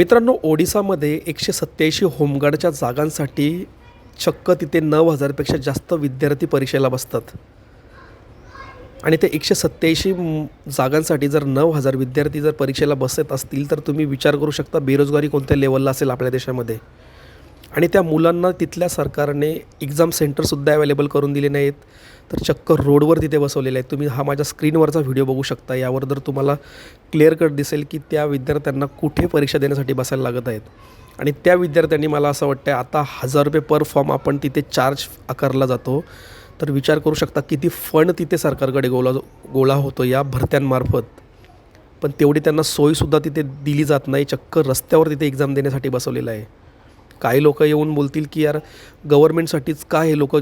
मित्रांनो, ओडिसामध्ये 187 होमगार्डच्या जागांसाठी चक्क तिथे 9,000 पेक्षा जास्त विद्यार्थी परीक्षेला बसतात. आणि ते 187 जागांसाठी जर 9,000 विद्यार्थी जर परीक्षेला बसत असतील, तर तुम्ही विचार करू शकता बेरोजगारी कोणत्या लेवलला असेल आपल्या देशामध्ये. आणि त्या मुलांना तिथल्या सरकारने एक्झाम सेंटरसुद्धा अवेलेबल करून दिले नाहीत, तर चक्क रोडवर तिथे बसवलेले आहेत. तुम्ही हा माझ्या स्क्रीनवरचा व्हिडिओ बघू शकता. यावर जर तुम्हाला क्लिअर कट दिसेल की त्या विद्यार्थ्यांना कुठे परीक्षा देण्यासाठी बसायला लागत आहेत. आणि त्या विद्यार्थ्यांनी, मला असं वाटतं आता ₹1000 पर फॉर्म आपण तिथे चार्ज आकारला जातो, तर विचार करू शकता किती फंड तिथे सरकारकडे गोळा होतो या भरत्यांमार्फत. पण तेवढी त्यांना सोयीसुद्धा तिथे दिली जात नाही. चक्क रस्त्यावर तिथे एक्झाम देण्यासाठी बसवलेलं आहे. काही लोकं येऊन बोलतील की यार, गव्हर्नमेंटसाठीच का हे लोकं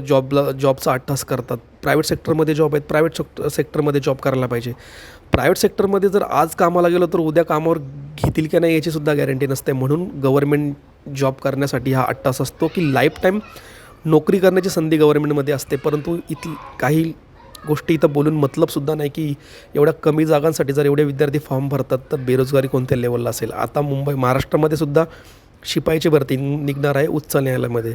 जॉबचा अट्टास करतात. प्रायव्हेट सेक्टरमध्ये जॉब आहेत, प्रायव्हेट सेक्टरमध्ये जॉब करायला पाहिजे. प्रायव्हेट सेक्टरमध्ये जर आज कामाला गेलो तर उद्या कामावर घेतील की नाही याचीसुद्धा गॅरंटी नसते. म्हणून गव्हर्नमेंट जॉब करण्यासाठी हा अट्टास असतो की लाईफटाईम नोकरी करण्याची संधी गव्हर्नमेंटमध्ये असते. परंतु काही गोष्टी इथं बोलून मतलबसुद्धा नाही की एवढ्या कमी जागांसाठी जर एवढे विद्यार्थी फॉर्म भरतात, तर बेरोजगारी कोणत्या लेवलला असेल. आता महाराष्ट्रामध्ये सुद्धा शिपाईची भरती निघणार आहे उच्च न्यायालयामध्ये.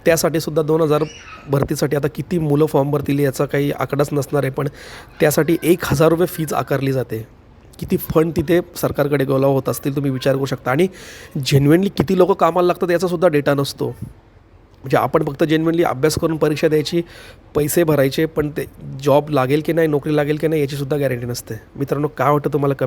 त्यासाठी सुद्धा 2,000 भरतीसाठी आता किती मुलं फॉर्म भरतील याचा काही आकडाच नसणार आहे. पण त्यासाठी ₹1,000 फीज आकारली जाते. किती फंड तिथे सरकारकडे गोळा होत असतील तुम्ही विचार करू शकता. आणि जेन्युइनली किती लोकं कामाला लागतात याचासुद्धा डेटा नसतो. म्हणजे आपण फक्त जेन्युइनली अभ्यास करून परीक्षा द्यायची, पैसे भरायचे, पण ते जॉब लागेल की नाही, नोकरी लागेल की नाही याचीसुद्धा गॅरंटी नसते. मित्रांनो, काय वाटतं तुम्हाला कमेंट